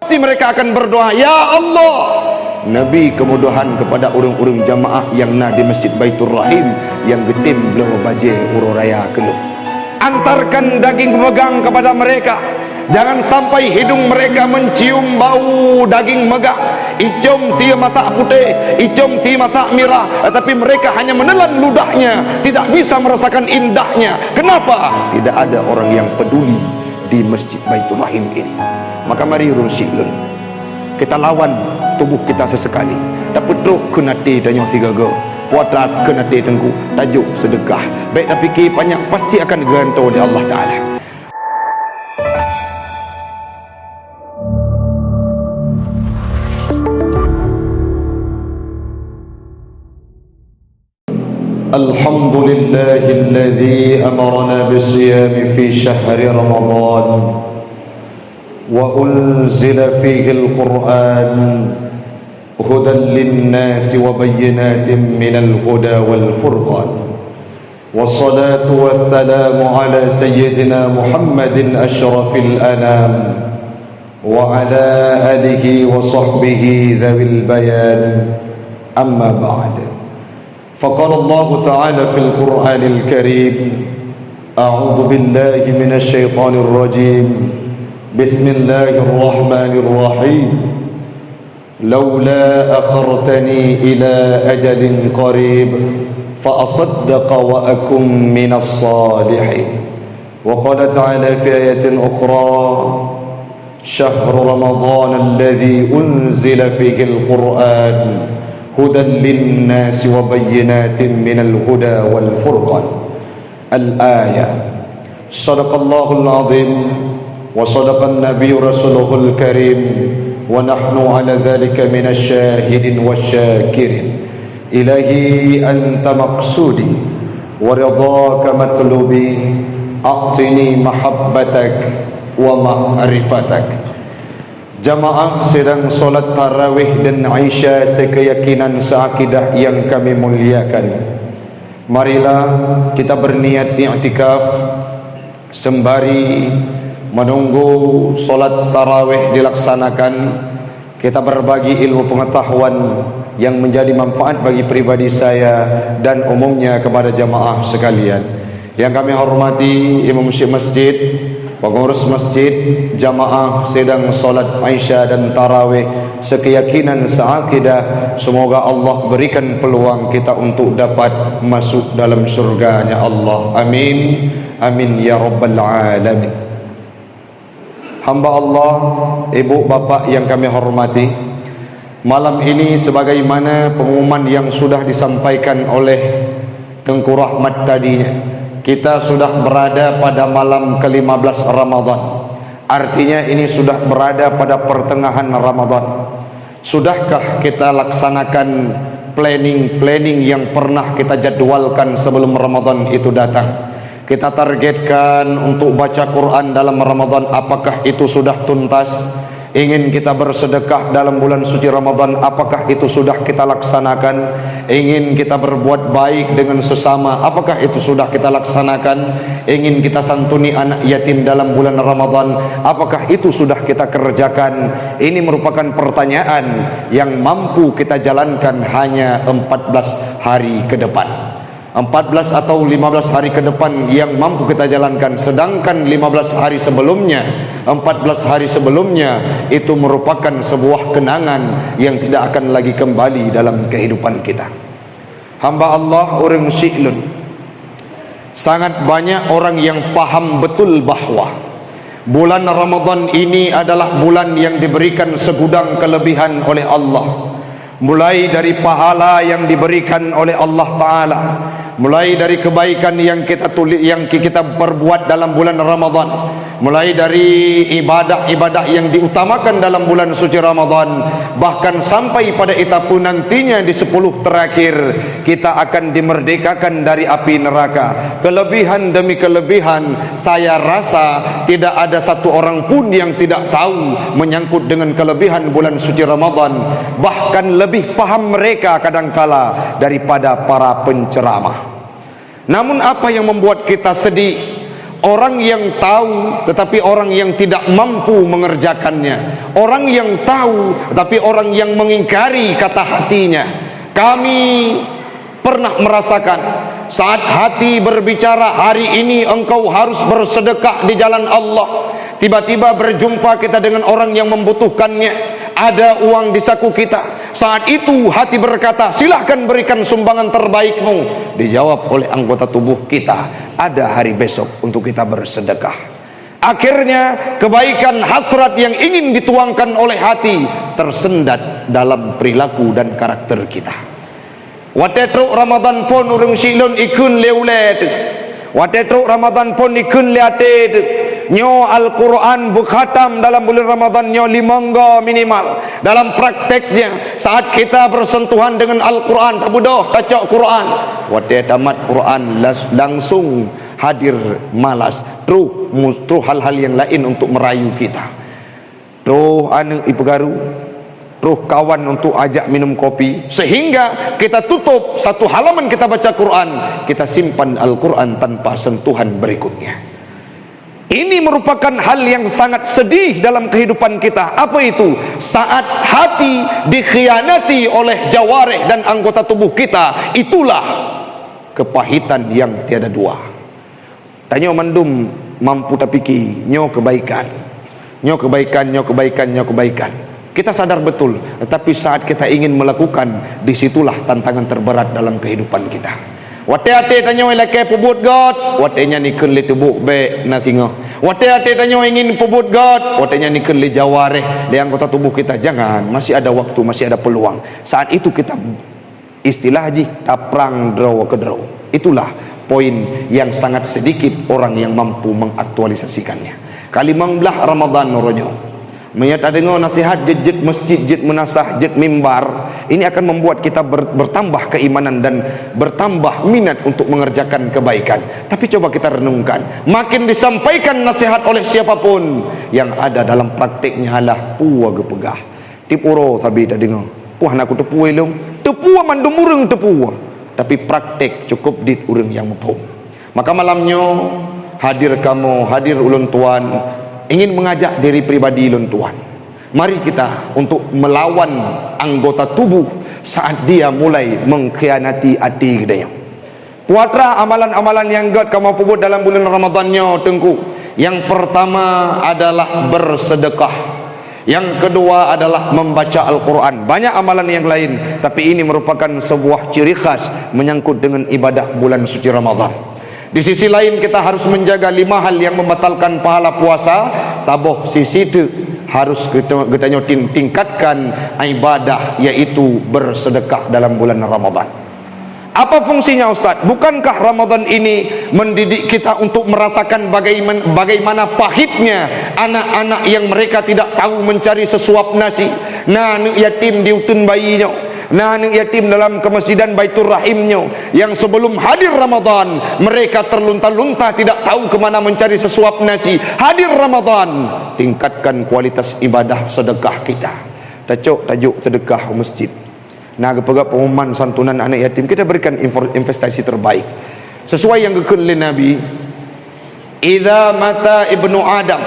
pasti mereka akan berdoa, ya Allah. Nabi kemudahan kepada orang-orang jamaah yang nah di Masjid Baitur Rahim yang getim belah baje uro raya keluh. Antarkan daging megang kepada mereka. Jangan sampai hidung mereka mencium bau daging megah. Icom si mata putih, icom si mata merah, tetapi mereka hanya menelan ludahnya, tidak bisa merasakan indahnya. Kenapa? Tidak ada orang yang peduli di Masjid Baitur Rahim ini. Maka mari runsilun kita lawan tubuh kita sesekali. Dapat teruk kena ti tanya tiga go. Puatrat kena ti tengku. Tajuk sedekah. Baik tapi fikir banyak pasti akan digantung oleh Allah Taala. Alhamdulillahilladzi amarna bisiyami fi syahri Ramadan وأنزل فيه القرآن هدى للناس وبينات من الهدى والفرقان والصلاة والسلام على سيدنا محمد أشرف الأنام وعلى آله وصحبه ذوي البيان أما بعد فقال الله تعالى في القرآن الكريم أعوذ بالله من الشيطان الرجيم بسم الله الرحمن الرحيم لولا أخرتني إلى أجل قريب فأصدق وأكن من الصالحين وقال تعالى في آية أخرى شهر رمضان الذي أنزل فيه القرآن هدى للناس وبينات من الهدى والفرقان الآية صدق الله العظيم وصدق النبي رسوله الكريم ونحن على ذلك من الشاهدين والشاكرين إلهي أنت مقصودي ورضاك مطلوبي أعطني محبتك ومعرفتك. Jamaah sedang solat tarawih dan Aisyah sekeyakinan seakidah yang kami muliakan. Marilah kita berniat i'tikaf sembari menunggu solat tarawih dilaksanakan. Kita berbagi ilmu pengetahuan yang menjadi manfaat bagi pribadi saya dan umumnya kepada jamaah sekalian. Yang kami hormati imam masjid, pengurus masjid, jamaah sedang solat Aisyah dan tarawih sekeyakinan seakidah. Semoga Allah berikan peluang kita untuk dapat masuk dalam surganya Allah. Amin. Amin ya rabbal alamin. Hamba Allah, ibu bapak yang kami hormati, malam ini sebagaimana pengumuman yang sudah disampaikan oleh Tengku Rahmat tadinya, kita sudah berada pada malam ke-15 Ramadan. Artinya ini sudah berada pada pertengahan Ramadan. Sudahkah kita laksanakan planning yang pernah kita jadwalkan sebelum Ramadan itu datang? Kita targetkan untuk baca Quran dalam Ramadan, apakah itu sudah tuntas? Ingin kita bersedekah dalam bulan suci Ramadan, apakah itu sudah kita laksanakan? Ingin kita berbuat baik dengan sesama, apakah itu sudah kita laksanakan? Ingin kita santuni anak yatim dalam bulan Ramadan, apakah itu sudah kita kerjakan? Ini merupakan pertanyaan yang mampu kita jalankan hanya 14 hari ke depan. 14 atau 15 hari ke depan yang mampu kita jalankan. Sedangkan 15 hari sebelumnya, 14 hari sebelumnya itu merupakan sebuah kenangan yang tidak akan lagi kembali dalam kehidupan kita. Hamba Allah orang syi'lun, sangat banyak orang yang paham betul bahwa bulan Ramadan ini adalah bulan yang diberikan segudang kelebihan oleh Allah. Mulai dari pahala yang diberikan oleh Allah Ta'ala, mulai dari kebaikan yang kita perbuat dalam bulan Ramadan, mulai dari ibadah-ibadah yang diutamakan dalam bulan suci Ramadan, bahkan sampai pada etapa nantinya di 10 terakhir kita akan dimerdekakan dari api neraka. Kelebihan demi kelebihan, saya rasa tidak ada satu orang pun yang tidak tahu menyangkut dengan kelebihan bulan suci Ramadan. Bahkan lebih paham mereka kadangkala daripada para penceramah. Namun apa yang membuat kita sedih? orang yang tahu tetapi orang yang tidak mampu mengerjakannya, orang yang tahu tetapi orang yang mengingkari kata hatinya. Kami pernah merasakan saat hati berbicara, hari ini engkau harus bersedekah di jalan Allah, tiba-tiba berjumpa kita dengan orang yang membutuhkannya, ada uang di saku kita. Saat itu hati berkata, silahkan berikan sumbangan terbaikmu. Dijawab oleh anggota tubuh kita, ada hari besok untuk kita bersedekah. Akhirnya kebaikan hasrat yang ingin dituangkan oleh hati tersendat dalam perilaku dan karakter kita. Watetruk Ramadan pun urung silun ikun leulet. Watetruk Ramadan pun ikun leate. Nyo Al-Quran bukhatam dalam bulan Ramadan nyo 5 minimal. Dalam prakteknya saat kita bersentuhan dengan Al-Quran, tabudoh tacok Quran, wate tamat Quran langsung hadir malas, truh hal-hal yang lain untuk merayu kita, truh anu ipegaru, truh kawan untuk ajak minum kopi, sehingga kita tutup satu halaman kita baca Quran, kita simpan Al-Quran tanpa sentuhan berikutnya. Ini merupakan hal yang sangat sedih dalam kehidupan kita. Apa itu? Saat hati dikhianati oleh jawarih dan anggota tubuh kita, itulah kepahitan yang tiada dua. Tanya mandum mampu tapi ki nyo kebaikan, nyo kebaikan, nyo kebaikan, nyo kebaikan. Kita sadar betul, tetapi saat kita ingin melakukan, disitulah tantangan terberat dalam kehidupan kita. Wate ate tanyo elake pubut God, watenya nikun li tubuh be na tingo. Wate ate tanyo ingin pubut God, watenya nikun li jawareh di anggota tubuh kita. Jangan, masih ada waktu, masih ada peluang. Saat itu kita istilah haji taprang draw ke draw. Itulah poin yang sangat sedikit orang yang mampu mengaktualisasikannya. Kalimang belah Ramadan noronyo. Mayat adengo nasihat jejit masjid, jejit menasah, jejit mimbar. Ini akan membuat kita bertambah keimanan dan bertambah minat untuk mengerjakan kebaikan. Tapi coba kita renungkan, makin disampaikan nasihat oleh siapapun, yang ada dalam praktiknya adalah puwa gepegah. Tipuro sabi tak dengar. Puah nak tepuai long, tepuah mandum urang tepuah. Tapi praktik cukup dit urang yang mepum. Maka malamnya hadir kamu, hadir ulun tuan, ingin mengajak diri pribadi ulun tuan. Mari kita untuk melawan anggota tubuh saat dia mulai mengkhianati hati kita. Puatra amalan-amalan yang God kamu pubut dalam bulan Ramadannya tengku. Yang pertama adalah bersedekah. Yang kedua adalah membaca Al-Quran. Banyak amalan yang lain, tapi ini merupakan sebuah ciri khas menyangkut dengan ibadah bulan suci Ramadan. Di sisi lain kita harus menjaga 5 hal yang membatalkan pahala puasa. Saboh sisi itu harus kita tingkatkan ibadah, yaitu bersedekah dalam bulan Ramadan. Apa fungsinya Ustaz? Bukankah Ramadan ini mendidik kita untuk merasakan bagaimana pahitnya anak-anak yang mereka tidak tahu mencari sesuap nasi. Nah, yatim diutun bayinya, nah anak yatim dalam kemasjidan Baitur Rahimnya, yang sebelum hadir Ramadan mereka terlunta-lunta tidak tahu kemana mencari sesuap nasi. Hadir Ramadan, tingkatkan kualitas ibadah sedekah kita. Tajuk sedekah masjid. Nah, kepada pengumuman santunan anak yatim, kita berikan investasi terbaik sesuai yang dikatakan oleh Nabi, idza mata ibnu Adam,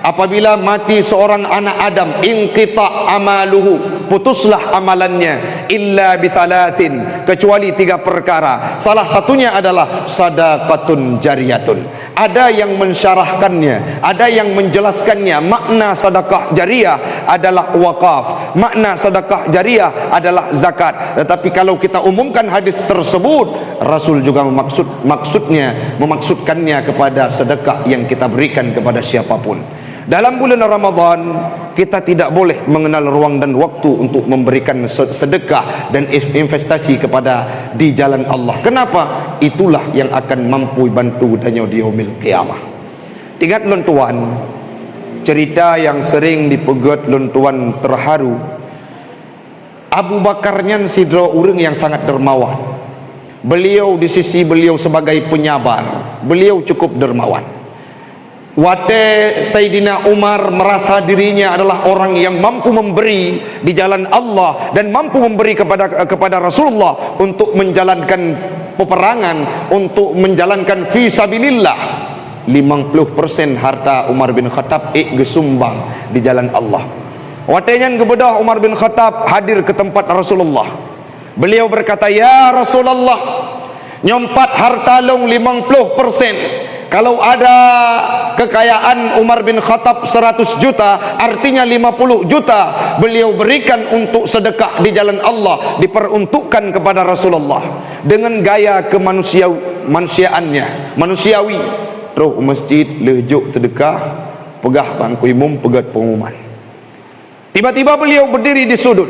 apabila mati seorang anak Adam, inqita amaluhu, putuslah amalannya, illa bithalathin, kecuali 3 perkara. Salah satunya adalah sadaqatun jariyatun. Ada yang mensyarahkannya, ada yang menjelaskannya. Makna sedekah jariyah adalah wakaf, makna sedekah jariyah adalah zakat. Tetapi kalau kita umumkan hadis tersebut, Rasul juga memaksudkannya kepada sedekah yang kita berikan kepada siapapun. Dalam bulan Ramadan kita tidak boleh mengenal ruang dan waktu untuk memberikan sedekah dan investasi kepada di jalan Allah. Kenapa? Itulah yang akan mampu bantu danyo di yaumil qiyamah. Ingat lun tuan, cerita yang sering dipegot lun tuan terharu. Abu Bakar nyan sidro urang yang sangat dermawan. Beliau di sisi beliau sebagai penyabar, beliau cukup dermawan. Wate Sayyidina Umar merasa dirinya adalah orang yang mampu memberi di jalan Allah dan mampu memberi kepada Rasulullah untuk menjalankan peperangan, untuk menjalankan fi sabilillah. 50% harta Umar bin Khattab gesumbang di jalan Allah. Watenyan kebedah Umar bin Khattab hadir ke tempat Rasulullah. Beliau berkata, "Ya Rasulullah, nyompat harta long 50%. Kalau ada kekayaan Umar bin Khattab 100 juta, artinya 50 juta beliau berikan untuk sedekah di jalan Allah, diperuntukkan kepada Rasulullah." Dengan gaya kemanusiaannya, manusiawi, terus masjid lejuk sedekah, pegah bangku imum, pegat pengumuman. Tiba-tiba beliau berdiri di sudut,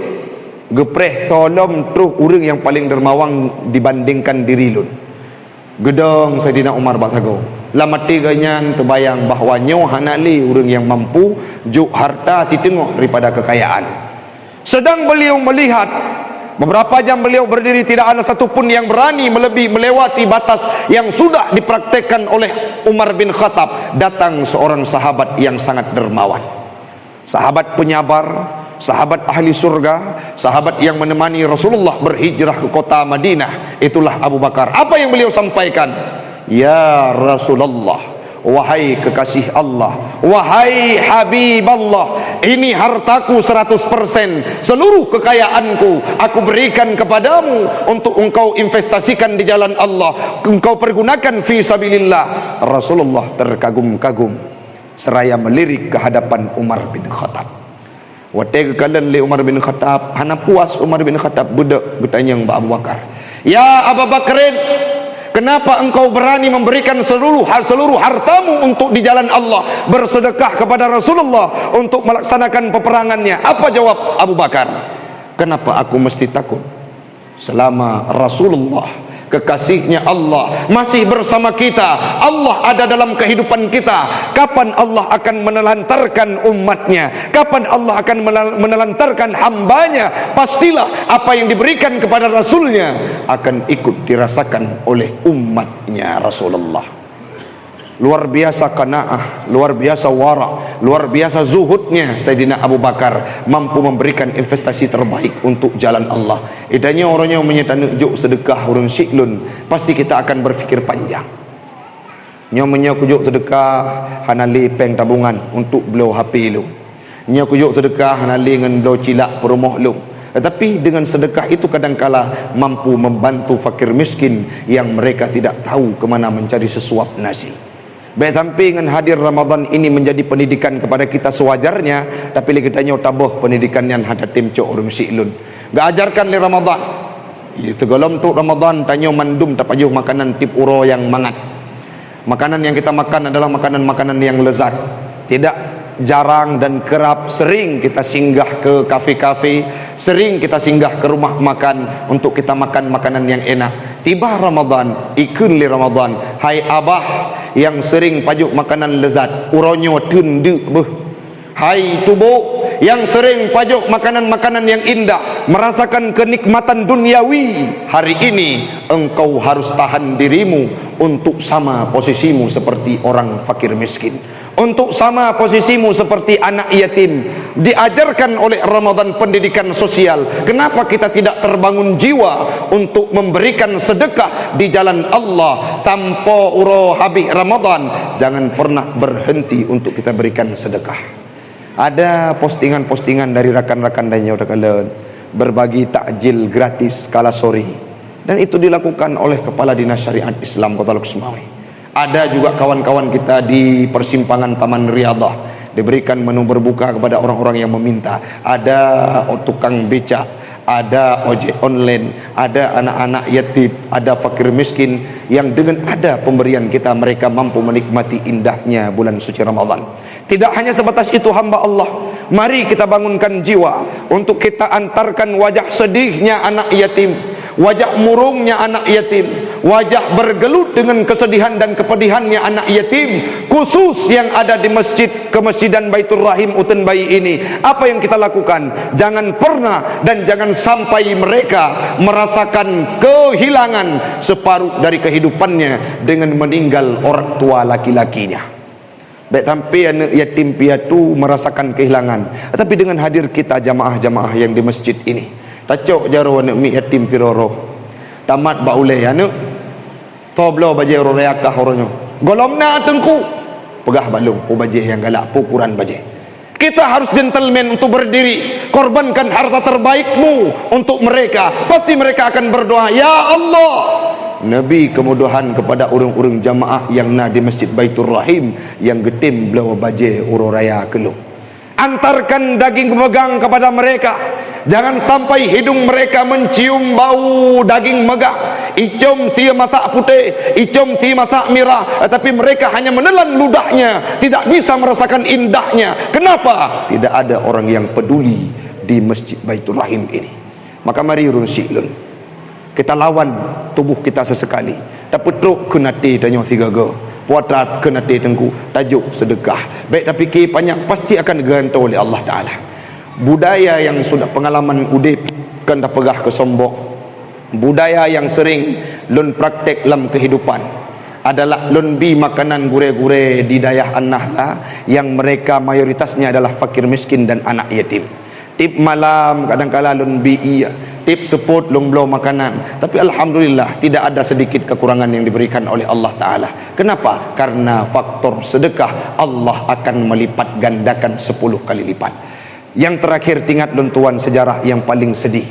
gepreh tolong terus orang yang paling dermawang dibandingkan diri lun. Gedong Saidina Umar batago. Lama tiganya terbayang bahawa nyo hanali orang yang mampu juk harta titengok daripada kekayaan. Sedang beliau melihat, beberapa jam beliau berdiri, tidak ada satupun yang berani melewati batas yang sudah dipraktekkan oleh Umar bin Khattab. Datang seorang sahabat yang sangat dermawan, sahabat penyabar, sahabat ahli surga, sahabat yang menemani Rasulullah berhijrah ke kota Madinah. Itulah Abu Bakar. Apa yang beliau sampaikan? "Ya Rasulullah, wahai kekasih Allah, wahai Habib Allah, ini hartaku 100%, seluruh kekayaanku aku berikan kepadamu untuk engkau investasikan di jalan Allah, engkau pergunakan fi sabilillah." Rasulullah terkagum-kagum seraya melirik ke hadapan Umar bin Khattab. Waktu kalian le Umar bin Khattab, hana puas Umar bin Khattab budak bertanya kepada Abu Bakar, "Ya Abu Bakrin, kenapa engkau berani memberikan seluruh hartamu untuk di jalan Allah, bersedekah kepada Rasulullah untuk melaksanakan peperangannya?" Apa jawab Abu Bakar? "Kenapa aku mesti takut? Selama Rasulullah, kekasihnya Allah, masih bersama kita, Allah ada dalam kehidupan kita, kapan Allah akan menelantarkan umatnya? Kapan Allah akan menelantarkan hambanya? Pastilah apa yang diberikan kepada Rasulnya akan ikut dirasakan oleh umatnya Rasulullah." Luar biasa qanaah, luar biasa wara, luar biasa zuhudnya Sayyidina Abu Bakar, mampu memberikan investasi terbaik untuk jalan Allah. Idanya orangnya menyatakan juk sedekah orang syiklun, pasti kita akan berfikir panjang. Nyomenya kujuk sedekah hanali peng tabungan untuk beliau HP lu. Nya kujuk sedekah hanali ngan beliau cilak perumah lu. Tetapi dengan sedekah itu kadangkala mampu membantu fakir miskin yang mereka tidak tahu ke mana mencari sesuap nasi. Baik sampai dengan hadir Ramadan ini menjadi pendidikan kepada kita sewajarnya, tapi lagi tanya tabah pendidikan yang ada tim cok orang si'lun. Gak ajarkan li Ramadan. Itu golom tu Ramadan tanya mandum tak pajuh makanan tip uro yang mangat. Makanan yang kita makan adalah makanan-makanan yang lezat. Tidak jarang dan kerap sering kita singgah ke kafe-kafe, sering kita singgah ke rumah makan untuk kita makan makanan yang enak. Tiba Ramadan, ikun li Ramadan, hai abah yang sering pajuk makanan lezat, uronyo tundu beh. Hai tubuh yang sering pajuk makanan-makanan yang indah, merasakan kenikmatan duniawi, hari ini engkau harus tahan dirimu untuk sama posisimu seperti orang fakir miskin, untuk sama posisimu seperti anak yatim. Diajarkan oleh Ramadan pendidikan sosial. Kenapa kita tidak terbangun jiwa untuk memberikan sedekah di jalan Allah sampai uro habis Ramadan? Jangan pernah berhenti untuk kita berikan sedekah. Ada postingan-postingan dari rakan-rakan dan udah kalian berbagi takjil gratis kala sore, dan itu dilakukan oleh Kepala Dinas Syariat Islam Kota Luksmawi. Ada juga kawan-kawan kita di persimpangan Taman Riyadhah diberikan menu berbuka kepada orang-orang yang meminta. Ada tukang becak, ada ojek online, ada anak-anak yatim, ada fakir miskin yang dengan ada pemberian kita mereka mampu menikmati indahnya bulan suci Ramadan. Tidak hanya sebatas itu hamba Allah, mari kita bangunkan jiwa untuk kita antarkan wajah sedihnya anak yatim, wajah murungnya anak yatim, wajah bergelut dengan kesedihan dan kepedihannya anak yatim, khusus yang ada di masjid Kemesjidan Baitur Rahim Uten Bayi ini. Apa yang kita lakukan? Jangan pernah dan jangan sampai mereka merasakan kehilangan separuh dari kehidupannya dengan meninggal orang tua laki-lakinya. Baik sampai anak yatim piatu merasakan kehilangan, tapi dengan hadir kita jamaah-jamaah yang di masjid ini, tacok jaro anak mi yatim firoro tamat bauleh anak toblo bajai roreakah orangnya golomna tengku pegah balung pu bajih yang galak pu kuran bajih. Kita harus gentleman untuk berdiri, korbankan harta terbaikmu untuk mereka, pasti mereka akan berdoa, ya Allah. Nabi kemudahan kepada orang-orang jamaah yang na di Masjid Baitur Rahim yang getim belau bajih uro raya keluh. Antarkan daging megang kepada mereka. Jangan sampai hidung mereka mencium bau daging megah. Icom si masak putih, icom si masak merah, tapi mereka hanya menelan ludahnya, tidak bisa merasakan indahnya. Kenapa? Tidak ada orang yang peduli di Masjid Baitur Rahim ini. Maka mari urun syi'lun, kita lawan tubuh kita sesekali. Tapi truk kena ti tanya tiga go. Puatrat kena ti tengku, tajuk sedekah. Baik tapi ki banyak pasti akan digantung oleh Allah Taala. Budaya yang sudah pengalaman udip kan dah pegah ke sombok, budaya yang sering lun praktek dalam kehidupan adalah lun bi makanan gure-gure di dayah An-Nahla yang mereka mayoritasnya adalah fakir miskin dan anak yatim. Tip malam kadang-kala lun bi iya, tip seput lun blow makanan, tapi alhamdulillah tidak ada sedikit kekurangan yang diberikan oleh Allah Ta'ala. Kenapa? Karena faktor sedekah Allah akan melipat gandakan 10 kali lipat. Yang terakhir tingkat luntuan sejarah yang paling sedih.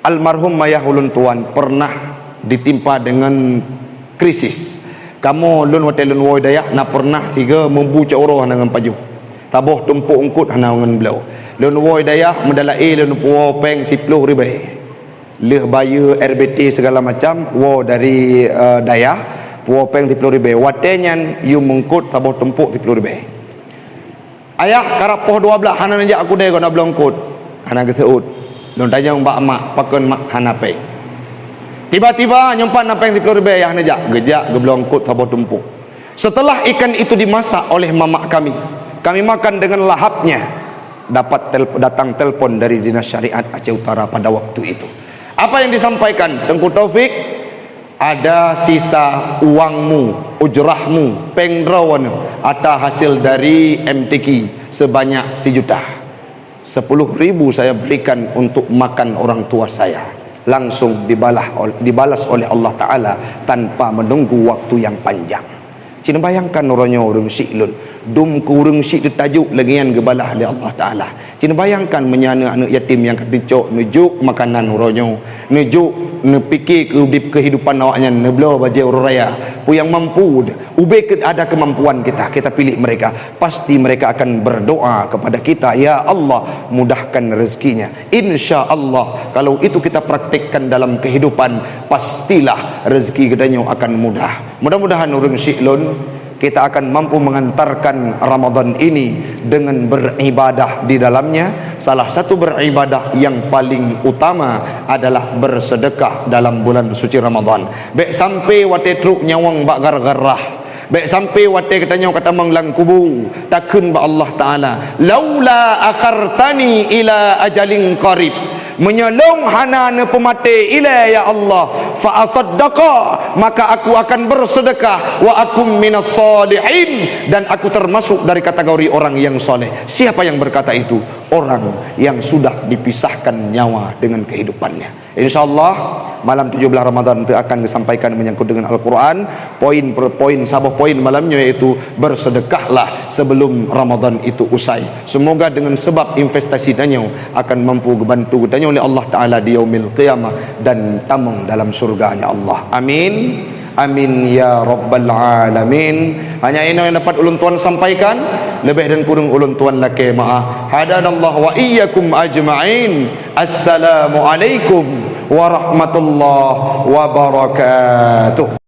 Almarhum Mayah ulun tuan pernah ditimpa dengan krisis. Kamu lun hotel lun woi dayak na pernah tiga membuca uroh dengan paju. Taboh tumpuk ungkut hana dengan belau. Lun woi dayak mendalai lun puo peng 10 ribai. Leh bayar RBT segala macam wo dari dayak puo peng 10 ribai. Watenyan yu mengkut taboh tumpuk 10 ribai. Ayah karap poh 12 hana najak aku deh kau nak belongkut hana keseut lon tanya mbak mak pakon mak hana peng tiba-tiba nyempat nak peng 10 ribu ayah najak gejak gebelongkut sabot tumpuk. Setelah ikan itu dimasak oleh mamak kami makan dengan lahapnya, datang telpon dari Dinas Syariat Aceh Utara pada waktu itu. Apa yang disampaikan Tengku Taufik? Ada sisa uangmu, ujrahmu, pengdrawan atau hasil dari MTQ sebanyak 1 juta. 10.000 saya berikan untuk makan orang tua saya. Langsung dibalas oleh Allah Ta'ala tanpa menunggu waktu yang panjang. Cina bayangkan orangnya orang syi'lun dum kurung syik ditajuk lagian gebalah oleh Allah Ta'ala. Cina bayangkan menyana anak yatim yang kedicok nujuk makanan orangnya, nujuk nepikir kehidupan awaknya, nebelo baju orang raya pu yang mampu ubek ada kemampuan kita pilih mereka, pasti mereka akan berdoa kepada kita, ya Allah mudahkan rezekinya. Insya Allah kalau itu kita praktikkan dalam kehidupan, pastilah rezeki kitanya akan mudah. Mudah-mudahan orang syi'lun kita akan mampu mengantarkan Ramadan ini dengan beribadah di dalamnya. Salah satu beribadah yang paling utama adalah bersedekah dalam bulan suci Ramadan. Baik sampai wate truk nyawang bak gar-garah, baik sampai wate katanya kata manglang kubu takun ba Allah Ta'ala, laula akhartani ila ajalin qarib, menyolong hanana pemate ila ya Allah fa asaddaqa, maka aku akan bersedekah, wa akum minas salihin, dan aku termasuk dari kategori orang yang soleh. Siapa yang berkata itu? Orang yang sudah dipisahkan nyawa dengan kehidupannya. InsyaAllah malam 17 Ramadan itu akan disampaikan menyangkut dengan Al-Quran. Poin per poin, sabah poin malamnya yaitu bersedekahlah sebelum Ramadan itu usai. Semoga dengan sebab investasi danyo akan mampu membantu danyo oleh Allah Ta'ala di yaumil qiyamah dan tamung dalam surganya Allah. Amin. Amin ya rabbal alamin. Hanya ini yang dapat ulun tuan sampaikan, lebih dan kurang ulun tuan laki maaf. Hadanallah wa iyyakum ajma'in. Assalamualaikum warahmatullahi wabarakatuh.